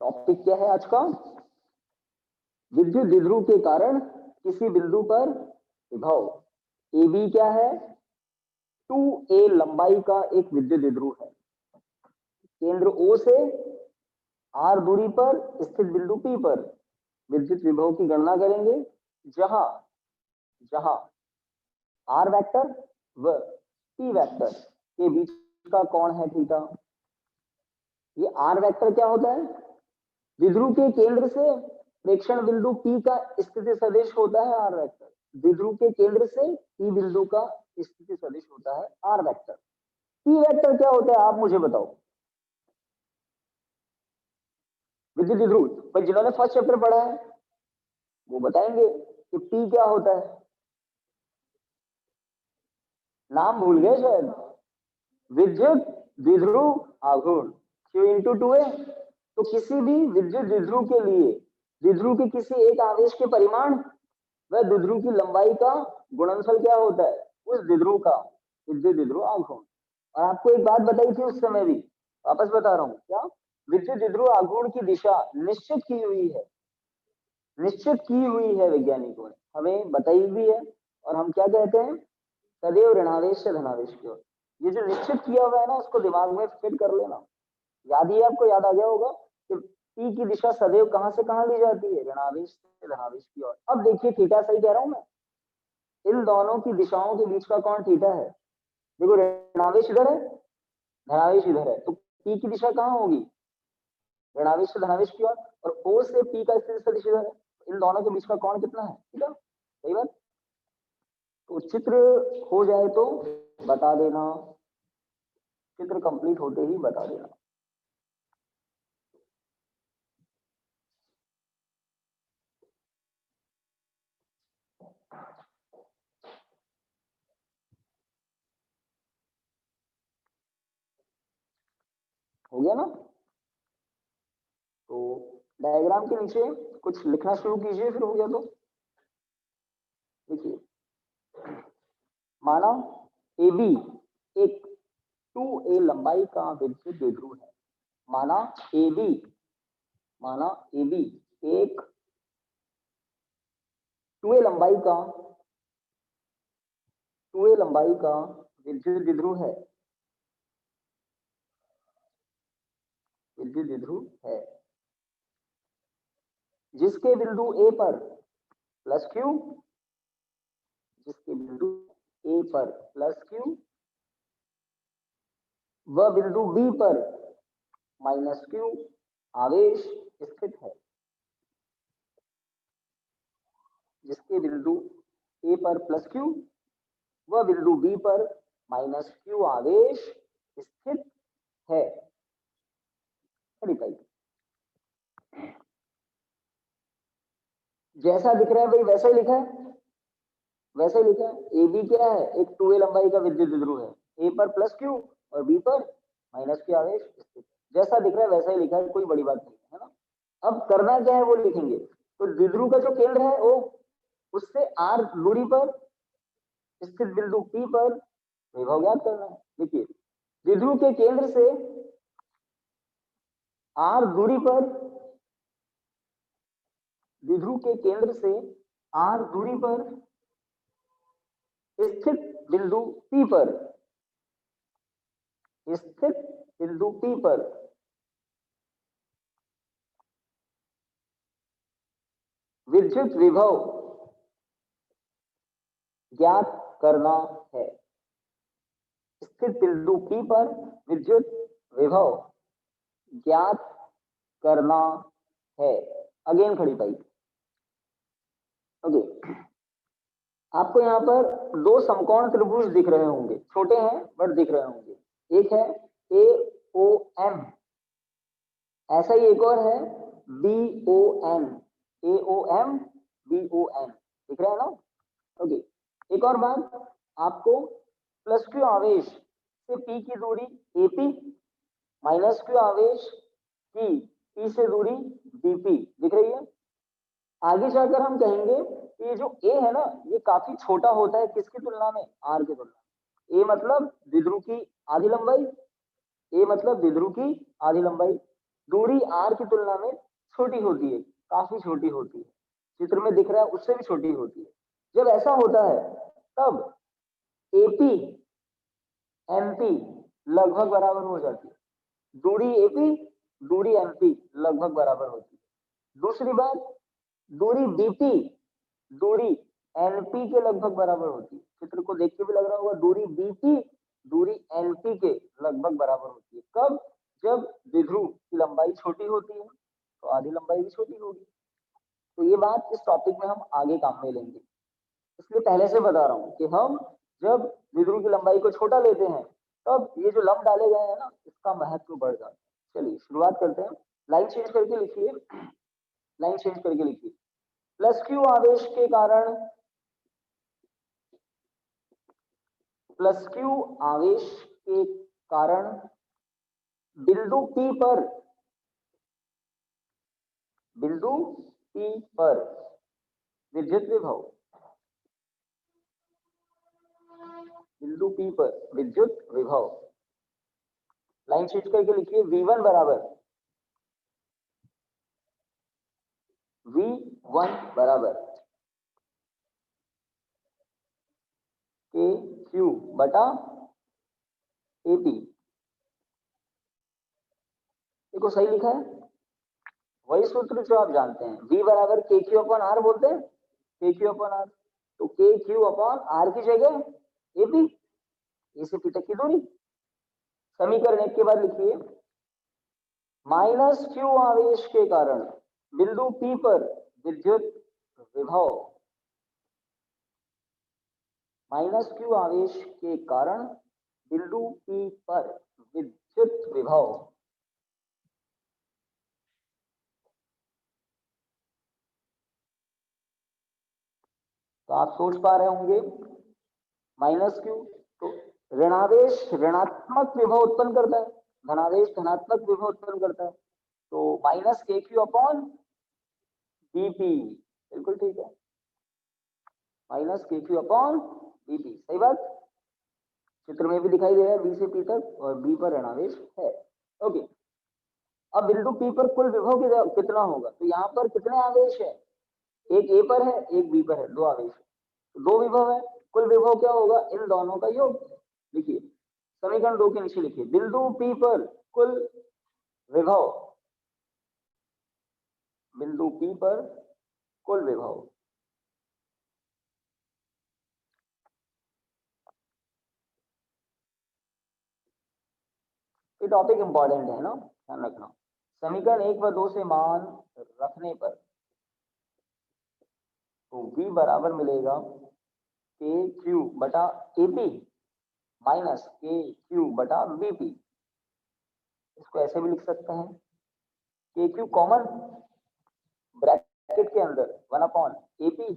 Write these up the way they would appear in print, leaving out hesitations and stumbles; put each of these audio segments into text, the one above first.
Topic क्या है आज का? विद्युत द्विध्रुव के कारण किसी बिंदु पर विभव। ए बी क्या है? 2a लंबाई का एक विद्युत द्विध्रुव है। केंद्र O से r दूरी पर स्थित बिंदु P पर विद्युत विभव की गणना करेंगे, जहां जहां r वेक्टर व P वेक्टर के बीच का कोण है थीटा। ये r वेक्टर क्या होता है? द्विध्रुव के केंद्र से प्रेक्षण बिंदु P का स्थिति सदिश होता है r वेक्टर। द्विध्रुव के केंद्र से P बिंदु का स्थिति सदिश होता है r वेक्टर। P वेक्टर क्या होता है, आप मुझे बताओ। विद्युत द्विध्रुव पर जिन्होंने फर्स्ट चैप्टर पढ़ा है वो बताएंगे कि P क्या होता है। नाम भूल गए शायद। विद्युत द्विध्रुव आघूर्ण Q इंटू 2a। तो किसी भी विद्युत द्विध्रुव के लिए द्विध्रुव के किसी एक आवेश के परिमाण व द्विध्रुव की लंबाई का गुणनफल क्या होता है? उस द्विध्रुव का विद्युत द्विध्रुव आघूर्ण। और आपको एक बात बताई थी उस समय भी, वापस बता रहा हूं, क्या? विद्युत द्विध्रुव आघूर्ण की दिशा निश्चित की हुई है, निश्चित की हुई है, वैज्ञानिकों ने हमें बताई हुई है। और हम क्या कहते हैं? सदैव ऋणावेश से धनावेश की ओर। ये जो निश्चित किया हुआ है ना, उसको दिमाग में फिट कर लेना। याद ही आपको याद आ गया होगा कि P की दिशा सदैव कहां से कहां ली जाती है? ऋणावेश से धनावेश की ओर। अब देखिए थीटा, सही कह रहा हूं मैं? इन दोनों की दिशाओं के बीच का कोण थीटा है। देखो ऋणावेश इधर है, धनावेश इधर है, तो P की दिशा कहां होगी? ऋणावेश से धनावेश की ओर। और O से P का स्थिति सदिश इधर है, इन दोनों के बीच का कोण कितना है? थीटा। सही बात। तो चित्र हो जाए तो बता देना, चित्र कंप्लीट होते ही बता देना। हो गया ना? तो डायग्राम के नीचे कुछ लिखना शुरू कीजिए, फिर हो गया तो। देखिए, माना AB एक 2a लंबाई का विद्युत द्विध्रुव है। माना AB एक 2a लंबाई का विद्युत द्विध्रुव है, विद्युत द्विध्रुव है, जिसके बिंदु A पर प्लस Q, जिसके बिंदु A पर प्लस Q व बिंदु B पर माइनस Q आवेश स्थित है। जिसके बिंदु A पर प्लस Q व बिंदु B पर माइनस Q आवेश स्थित है। जैसा दिख रहा है भाई वैसा ही लिखा है, वैसे ही लिखा है। ए बी क्या है? एक 2a लंबाई का विद्युत द्विध्रुव है। ए पर प्लस Q और बी पर माइनस Q आवेश स्थित। जैसा दिख रहा है वैसा ही लिखा है, कोई बड़ी बात नहीं है ना। अब करना क्या है वो लिखेंगे। तो द्विध्रुव का जो केंद्र है वो उससे r दूरी पर स्थित बिंदु P पर विभव ज्ञात करना है। देखिए, द्विध्रुव के केंद्र से r दूरी पर, द्विध्रुव के केंद्र से r दूरी पर स्थित बिंदु P पर, स्थित बिंदु P पर विद्युत विभव ज्ञात करना है। स्थित बिंदु P पर विद्युत विभव ज्ञात करना है। अगेन खड़ी पाई। ओके, आपको यहाँ पर दो समकोण त्रिभुज दिख रहे होंगे, छोटे हैं बट दिख रहे होंगे। एक है AOM, ऐसा ही एक और है BON, AOM BON, दिख रहा है ना? ओके, एक और बात, आपको प्लस Q आवेश से P की दूरी AP, माइनस Q आवेश की P से दूरी BP दिख रही है। आगे जाकर हम कहेंगे कि ये जो A है ना, ये काफी छोटा होता है किसकी तुलना में? R की तुलना में। A मतलब द्विध्रुव की आधी लंबाई, A मतलब द्विध्रुव की आधी लंबाई। दूरी r की तुलना में छोटी होती है, काफी छोटी होती है, चित्र में दिख रहा है उससे भी छोटी होती है। जब ऐसा होता है तब AP MP लगभग बराबर हो जाती है। दूरी AP दूरी MP लगभग बराबर होती है। दूसरी बात, दूरी BP दूरी NP के लगभग बराबर होती है। चित्र को देख के भी लग रहा होगा, दूरी BP दूरी NP के लगभग बराबर होती है। कब? जब द्विध्रुव की लंबाई छोटी होती है तो आधी लंबाई भी छोटी होगी। तो ये बात इस टॉपिक में हम आगे काम में लेंगे, इसलिए पहले से बता रहा हूं कि हम जब द्विध्रुव की लंबाई को छोटा लेते हैं तब ये जो लंब डाले गए हैं ना, इसका महत्व बढ़ जाता है। चलिए शुरुआत करते हैं। लाइन चेंज करके लिखिए, लाइन चेंज करके लिखिए। प्लस क्यू आवेश के कारण, प्लस क्यू आवेश के कारण बिंदु P पर, बिंदु P पर विद्युत विभव, बिंदु P पर विद्युत विभव, लाइन चेंज करके लिखिए, V1 बराबर, V1 बराबर के क्यू बटा AP। देखो सही लिखा है, वही सूत्र जो आप जानते हैं, V बराबर के क्यू अपॉन आर बोलते हैं, के क्यू अपॉन आर। तो के क्यू अपॉन आर की जगह AP, ए से P तक की दूरी। समीकरण 1 के बाद लिखिए, माइनस क्यू आवेश के कारण बिंदु P पर विद्युत विभव, माइनस क्यू आवेश के कारण बिंदु P पर विद्युत विभव। तो आप सोच पा रहे होंगे माइनस क्यू तो ऋणावेश ऋणात्मक विभव उत्पन्न करता है, धनावेश धनात्मक विभव उत्पन्न करता है। तो माइनस के क्यू अपॉन बीपी, बिल्कुल ठीक है, माइनस के क्यू अपॉन बीपी, सही बात। चित्र में भी दिखाई दे रहा है बी से पी तक और बी पर ऋणावेश है। ओके, अब बिंदु पी पर कुल विभव कितना होगा? तो यहाँ पर कितने आवेश है? एक ए पर है, एक बी पर है, दो आवेश है, तो दो विभव है। कुल विभव क्या होगा? इन दोनों का योग। लिखिए, समीकरण 2 के नीचे लिखिए, बिंदु पी पर कुल विभव, बिंदु पी पर कुल विभव, ये टॉपिक इंपॉर्टेंट है ना, ध्यान रखना। समीकरण 1 व 2 से मान रखने पर तो V बराबर मिलेगा के क्यू बटा एपी माइनस के क्यू बटा बीपी। इसको ऐसे भी लिख सकते हैं, के क्यू कॉमन ब्रैकेट के अंदर 1 upon AP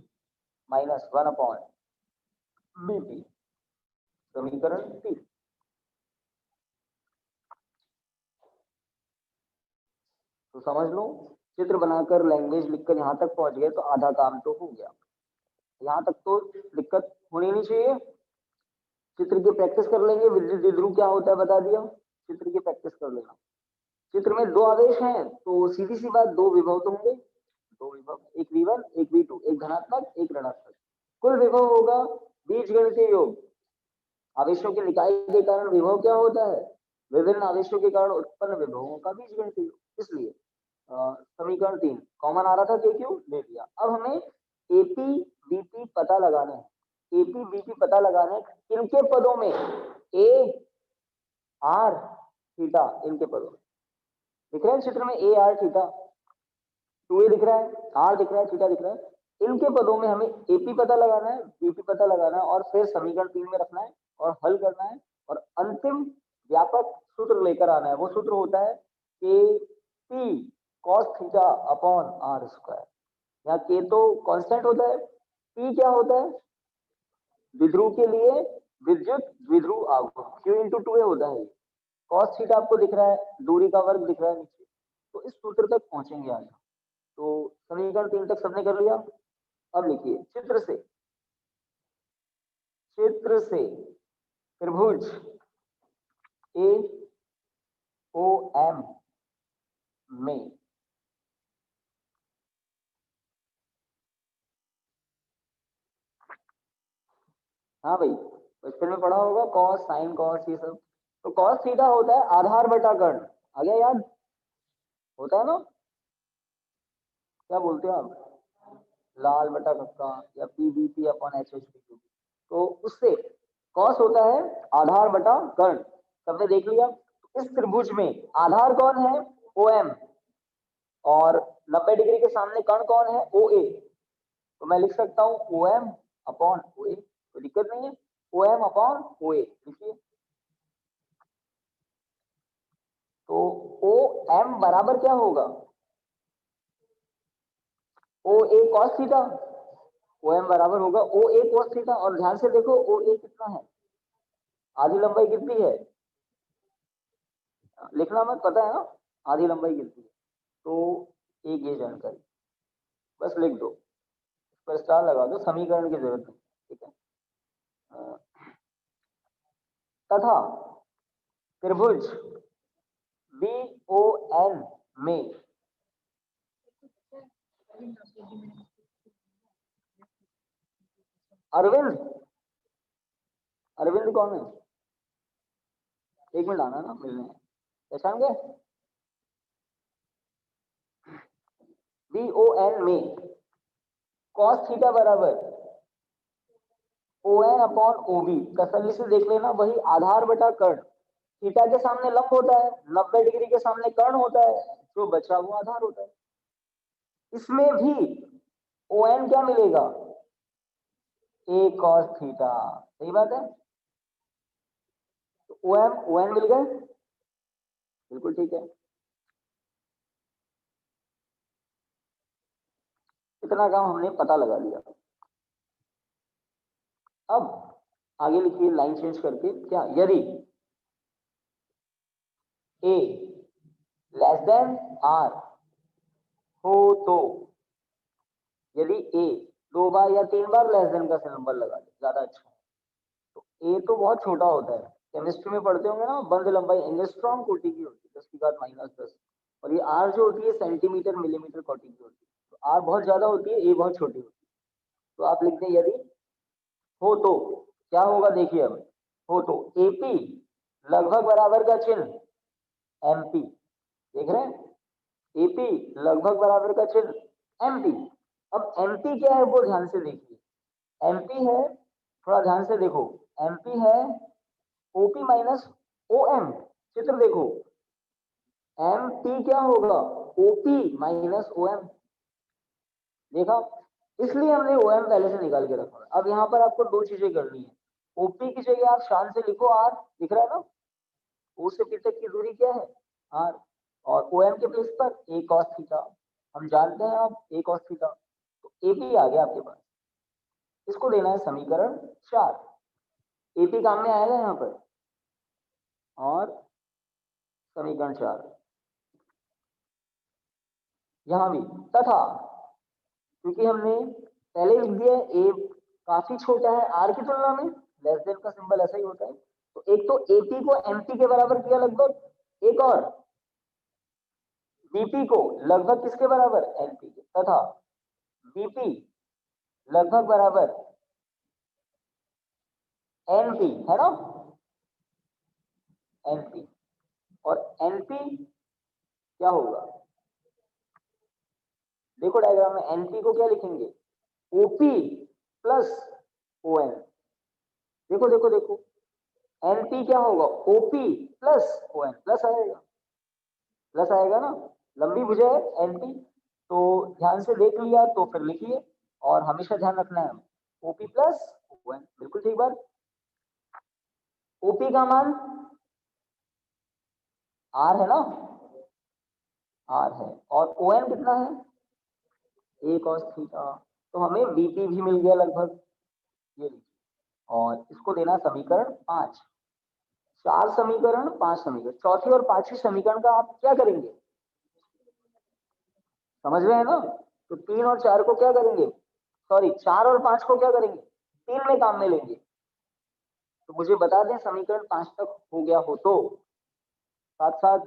minus 1 upon BP, समीकरण 3। तो समझ लो, चित्र बनाकर लैंग्वेज लिखकर यहाँ तक पहुंच गए तो आधा काम तो हो गया। यहाँ तक तो दिक्कत होनी नहीं चाहिए। चित्र की प्रैक्टिस कर लेंगे, विद्युत द्विध्रुव क्या होता है बता दिया, चित्र की प्रैक्टिस कर लेना। चित्र में दो आवेश हैं तो सीधी सी बात, दो विभव तो होंगे, दो विभव, एक V1 एक V2, एक धनात्मक एक ऋणात्मक। कुल विभव होगा बीजगणितीय योग। आवेशों के निकाय के कारण विभव क्या होता है? विभिन्न आवेशों के कारण उत्पन्न विभवों का बीजगणितीय योग। इसलिए समीकरण 3 कॉमन आ रहा था, के क्यू ले लिया। अब हमें एपी बीपी पता लगाना है। एपी बीपी पता लगाना है किनके पदों में? ए आर थीटा, इनके पदों में। दिख रहा है चित्र में ए आर थीटा, 2a दिख रहा है, आर दिख रहा है, थीटा दिख रहा है। इनके पदों में हमें एपी पता लगाना है, बीपी पता लगाना है और फिर समीकरण 3 में रखना है और हल करना है और अंतिम व्यापक सूत्र लेकर आना है। वो सूत्र होता है K P cos theta upon R square. यहाँ के तो कांस्टेंट होता है, पी क्या होता है? द्विध्रुव के लिए विद्युत द्विध्रुव आघूर्ण, क्यू इंटू 2a होता है। कॉस थीटा आपको दिख रहा है, दूरी का वर्ग दिख रहा है नीचे। तो इस सूत्र तक पहुंचेंगे आज। तो समीकरण 3 तक सबने कर लिया। अब लिखिए, चित्र से, चित्र से त्रिभुज ए ओ एम में। हाँ भाई, बचपन में पढ़ा होगा कॉस साइन कॉस ये सब। तो कॉस थीटा होता है आधार बटा कर्ण, आ गया याद? होता है ना? क्या बोलते हो आप? लाल बटा कक्का या P B P upon H H P. तो उससे कॉस होता है आधार बटा कर्ण। सबने देख लिया? इस त्रिभुज में आधार कौन है? O M. और 90 डिग्री के सामने कर्ण कौन है? ओ ए। तो मैं लिख सकता हूँ ओ एम अपॉन ओ ए, कोई दिक्कत नहीं है। ओ एम अपॉन ओ ए लिखिए। तो ओ एम बराबर क्या होगा? ओ ए कॉस थीटा। ओ एम बराबर होगा ओ ए कॉस थीटा। और ध्यान से देखो ओ ए कितना है, आधी लंबाई कितनी है? लिखना मत, पता है ना आधी लंबाई कितनी है। तो एक ये जानकारी बस लिख दो, इस पर स्टार लगा दो, समीकरण की जरूरत नहीं। ठीक है। अ, तथा त्रिभुज बी ओ एन में अरविंद, अरविंद कौन है? एक मिनट आना ना मिलने, पहचान गए? बी ओ एन में कॉस थीटा बराबर O N upon O B. तसल्ली से देख लेना, वही आधार बटा कर्ण। थीटा के सामने लंब होता है, 90 डिग्री के सामने कर्ण होता है, जो बचा वो आधार होता है। इसमें भी ओ एन क्या मिलेगा? ए कॉस थीटा। सही बात है। तो ओ एन मिल गए, बिल्कुल ठीक है। इतना काम हमने पता लगा लिया। अब आगे लिखिए लाइन चेंज करके, क्या यदि ए लेस देन आर हो तो, यदि ए 2 बार या 3 बार लेस देन का नंबर लगा दे ज्यादा अच्छा है। तो ए तो बहुत छोटा होता है, केमिस्ट्री में पढ़ते होंगे ना, बंद लंबाई एंगस्ट्रॉम कोटि की होती है, 10⁻⁻⁻। और ये आर जो होती है सेंटीमीटर मिलीमीटर कोटि की होती है। तो आर बहुत ज्यादा होती है, ए बहुत छोटी होती है। तो आप लिखते हैं यदि हो तो क्या होगा, देखिए अब। हो तो एपी लगभग बराबर का चिन्ह एमपी, देख रहे हैं? एपी लगभग बराबर का चिन्ह एमपी। अब एमपी क्या है वो ध्यान से देखिए। एमपी है, थोड़ा ध्यान से देखो, एमपी है ओपी माइनस ओ एम। चित्र देखो, एम पी क्या होगा? OP minus O M. देखा? इसलिए हमने ओ एम पहले से निकाल के रखा है। अब यहाँ पर आपको दो चीजें करनी है। ओपी की जगह आप शान से लिखो आर, दिख रहा है ना? ओ से पी तक की दूरी क्या है? आर। और ओ एम के प्लेस पर ए कॉस थीटा। हम जानते हैं आप ए कॉस थीटा। तो एपी आ गया आपके पास। इसको देना है समीकरण 4। एपी काम में आएगा यहाँ पर। और समीकरण 4 यहां भी तथा, क्योंकि हमने पहले लिख दिया ए काफी छोटा है आर की तुलना में, लेस देन का सिंबल ऐसा ही होता है। तो एक तो एपी को एमपी के बराबर किया लगभग, एक और बीपी को लगभग किसके बराबर? एमपी के। तथा बीपी लगभग बराबर एनपी, है ना? एनपी। और एनपी क्या होगा? देखो डायग्राम में एनपी को क्या लिखेंगे? OP plus O N. देखो देखो देखो, एनपी क्या होगा? OP plus O N, plus आएगा, प्लस आएगा ना, लंबी भुजा है एनपी। तो ध्यान से देख लिया तो फिर लिखिए, और हमेशा ध्यान रखना है ओपी प्लस ओ एन, बिल्कुल ठीक बात। ओपी का मान आर है ना, आर है, और ओ एन कितना है? ए कॉस थीटा। तो हमें बीपी भी मिल गया लगभग, ये लीजिए। और इसको देना समीकरण 5। 4 समीकरण, 5 समीकरण, चौथी और पांचवी समीकरण का आप क्या करेंगे? समझ रहे हैं ना? तो 3 और 4 को क्या करेंगे? सॉरी, 4 और 5 को क्या करेंगे? 3 में काम में लेंगे। तो मुझे बता दें समीकरण 5 तक हो गया हो तो, साथ साथ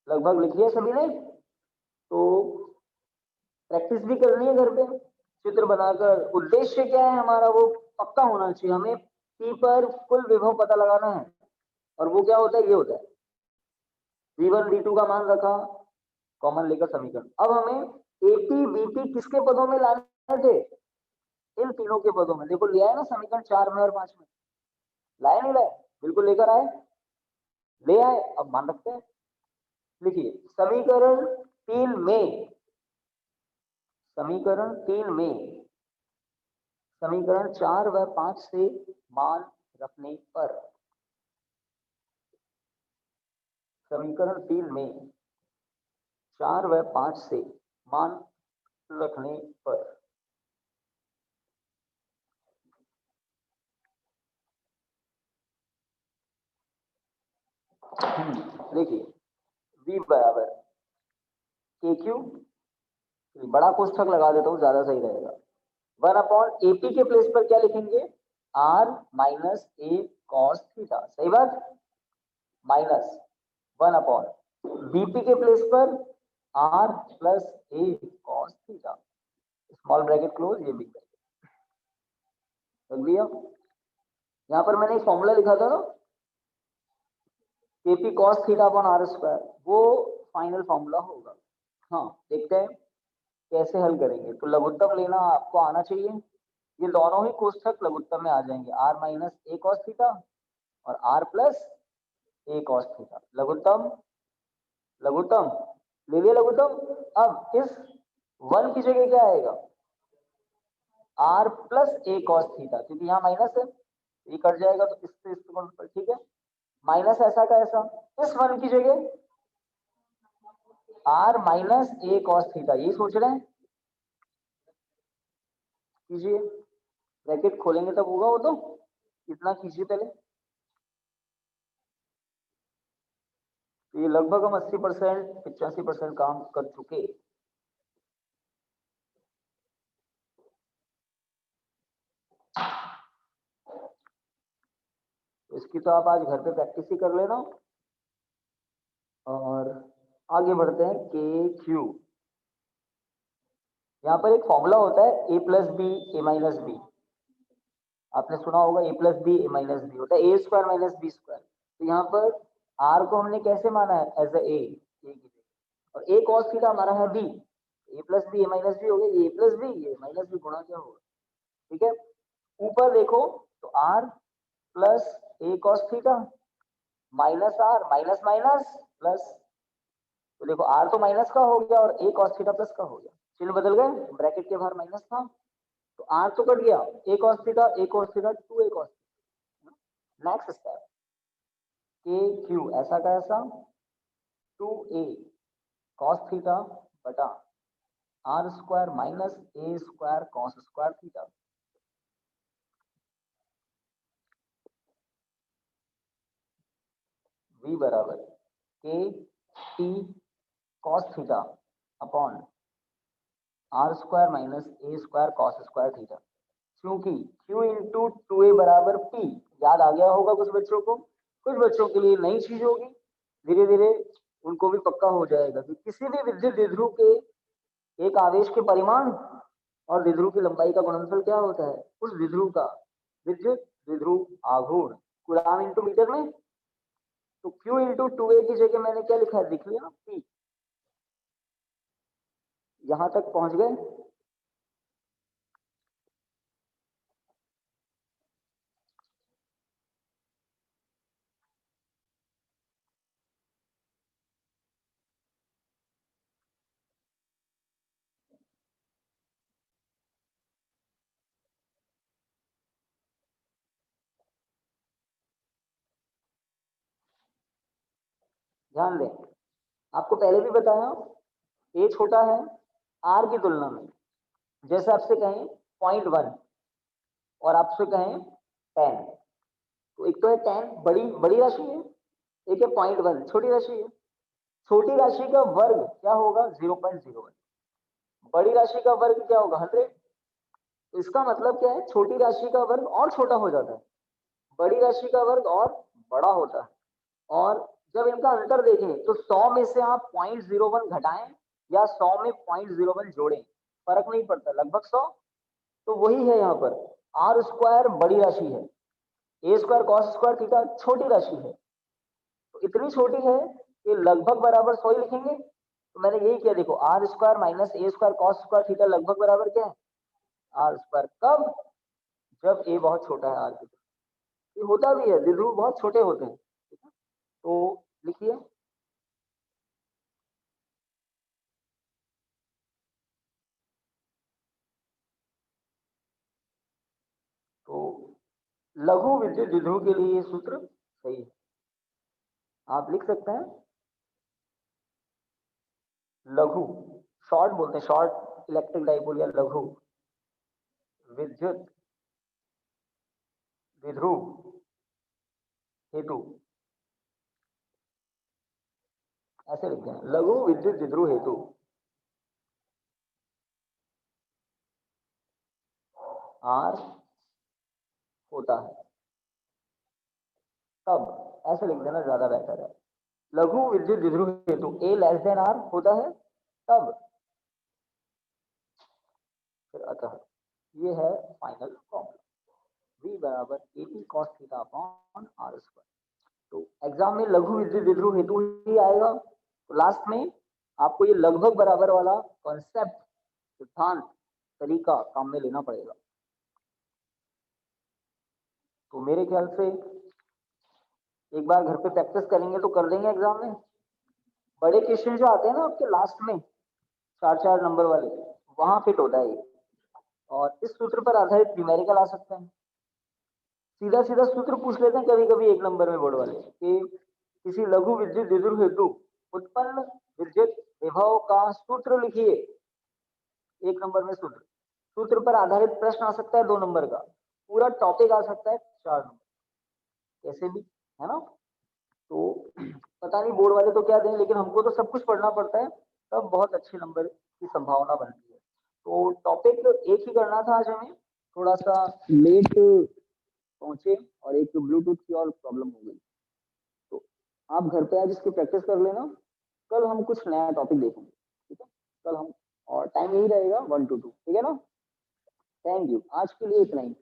लगभग लिख लिया सभी ने? तो प्रैक्टिस भी करनी है घर पे चित्र बनाकर। उद्देश्य क्या है हमारा, वो पक्का होना चाहिए। हमें पी पर कुल विभव पता लगाना है, और वो क्या होता है, ये होता है V1 V2 का मान रखा, कॉमन लेकर समीकरण। अब हमें एपी बीपी किसके पदों में लाने थे, इन तीनों के पदों में। देखो लिया है ना समीकरण 4 में और 5 में, लाए नहीं लाए, बिल्कुल लेकर आए, ले आए। अब मान रखते हैं, लिखिए समीकरण 3 में, समीकरण 3 में समीकरण 4 व 5 से मान रखने पर, समीकरण 3 में 4 व 5 से मान रखने पर देखिए V बराबर के क्यू, बड़ा कोष्ठक लगा देता हूं, ज्यादा सही रहेगा। 1 एपी के प्लेस पर क्या लिखेंगे, r minus a cos theta, सही बात, माइनस 1 बीपी के प्लेस पर r प्लस ए cos theta, small bracket close, ये बिग ब्रैकेट रख दिया। यहां पर मैंने एक फॉर्मूला लिखा था ना, KP cos theta upon R square, वो फाइनल फॉर्मूला होगा। हाँ देखते हैं कैसे हल करेंगे। तो लघुत्तम लेना आपको आना चाहिए, ये दोनों ही कोष्ठक लघुत्तम में आ जाएंगे, r minus a cos theta और r प्लस ए कॉस थीटा। लघुत्तम, लघुत्तम ले लिया लघुत्तम। अब इस 1 की जगह क्या आएगा, r प्लस ए कॉस थीटा, क्योंकि यहाँ माइनस है, ये कट जाएगा तो इससे इस पर, ठीक है। माइनस ऐसा का ऐसा, इस 1 की जगह r minus a cos theta, ये सोच रहे हैं, कीजिए। ब्रैकेट खोलेंगे तब होगा वो, तो इतना कीजिए पहले। तो ये लगभग हम 80% 85% काम कर चुके। तो इसकी तो आप आज घर पे प्रैक्टिस ही कर लेना। और आगे बढ़ते हैं के क्यू। यहाँ पर एक फॉर्मूला होता है ए plus B A minus B, आपने सुना होगा, ए plus B A minus B होता है ए स्क्वायर माइनस बी स्क्वायर। तो यहाँ पर आर को हमने कैसे माना है, एज ए की जगह, और ए कॉस थीटा हमारा है B, A plus B A minus B हो गया, ये ए प्लस बी ये माइनस बी गुणा क्या होगा, ठीक है। ऊपर देखो तो आर प्लस ए cos theta minus R, minus minus plus, तो देखो आर तो माइनस का हो गया और ए कॉस थीटा प्लस का हो गया, चिन्ह बदल गए, ब्रैकेट के बाहर माइनस था तो आर तो कट गया, A cos theta 2 A cos. Next step के क्यू, ऐसा का ऐसा 2a कॉस थीटा बटा R square minus A square cos square theta. v बराबर K T cos theta upon R square minus A square cos square theta. क्योंकि q into two A बराबर p, याद आ गया होगा कुछ बच्चों को, कुछ बच्चों के लिए नई चीज होगी, धीरे धीरे उनको भी पक्का हो जाएगा कि किसी भी विद्युत द्विध्रुव के एक आवेश के परिमाण और द्विध्रुव की लंबाई का गुणनफल क्या होता है, उस द्विध्रुव का विद्युत द्विध्रुव आघूर्ण, कूलाम इंटू मीटर में। तो Q इंटू टू ए की जगह मैंने क्या लिखा है, लिख लिया P। यहां तक पहुंच गए। ध्यान दें, आपको पहले भी बताया ए छोटा है आर की तुलना में। जैसे आपसे कहें 0.1 और आपसे कहें 10, तो एक तो है 10 बड़ी बड़ी राशि है, एक है 0.1 छोटी राशि है। छोटी राशि का वर्ग क्या होगा, 0.01, बड़ी राशि का वर्ग क्या होगा, 100। तो इसका मतलब क्या है, छोटी राशि का वर्ग और छोटा हो जाता है, बड़ी राशि का वर्ग और बड़ा होता है। और जब इनका अंतर देखें तो 100 में से आप 0.01 घटाएं या 100 में 0.01 जोड़ें, फर्क नहीं पड़ता, लगभग 100। तो वही है यहाँ पर, आर स्क्वायर बड़ी राशि है, ए स्क्वायर कॉस स्क्वायर थीटा छोटी राशि है। तो इतनी छोटी है कि लगभग बराबर 100 ही लिखेंगे। तो मैंने यही किया, देखो R square minus A square cos square theta लगभग बराबर क्या है, आर स्क्वायर। कब, जब ए बहुत छोटा है आर की, ये होता भी है, द्विध्रुव बहुत छोटे होते हैं, ठीक है। तो लिखिए, तो लघु विद्युत द्विध्रुव के लिए ये सूत्र सही है, आप लिख सकते हैं। लघु, शॉर्ट बोलते हैं, शॉर्ट इलेक्ट्रिक डाइपोल या लघु विद्युत द्विध्रुव हेतु, ऐसे लिखते हैं, लघु विद्युत द्विध्रुव हेतु आर होता है तब, ऐसे लिख देना ज्यादा बेहतर है। लघु विद्युत द्विध्रुव हेतु ए लेस देन आर होता है तब, फिर अतः, ये है फाइनल फॉर्मूला, v बराबर AP cos theta upon R square. तो एग्जाम में लघु विद्युत द्विध्रुव हेतु ही आएगा, तो लास्ट में आपको ये लगभग बराबर वाला कॉन्सेप्ट, सिद्धांत, तरीका काम में लेना पड़ेगा। तो मेरे ख्याल से एक बार घर पे प्रैक्टिस करेंगे तो कर देंगे एग्जाम में। बड़े क्वेश्चन जो आते हैं ना आपके लास्ट में, 4-4 नंबर वाले, वहां फिट होता है ये। और इस सूत्र पर आधारित न्यूमेरिकल आ सकते हैं, सीधा सीधा सूत्र पूछ लेते हैं कभी कभी 1 नंबर में बोर्ड वाले कि किसी लघु विद्युत द्विध्रुव हेतु उत्पन्न विद्युत विभव का सूत्र लिखिए। 1 नंबर में सूत्र, सूत्र पर आधारित प्रश्न आ सकता है 2 नंबर का, पूरा टॉपिक आ सकता है 4 नंबर, कैसे भी, है ना। तो पता नहीं बोर्ड वाले तो क्या दें, लेकिन हमको तो सब कुछ पढ़ना पड़ता है, तब बहुत अच्छे नंबर की संभावना बनती है। तो टॉपिक एक ही करना था आज हमें, थोड़ा सा लेट पहुंचे और एक ब्लूटूथ की और प्रॉब्लम हो गई। तो आप घर पे आज इसकी प्रैक्टिस कर लेना, कल हम कुछ नया टॉपिक देखेंगे, ठीक है। कल हम, और टाइम यही रहेगा 1 to 2, ठीक है ना। थैंक यू, आज के लिए इतना ही।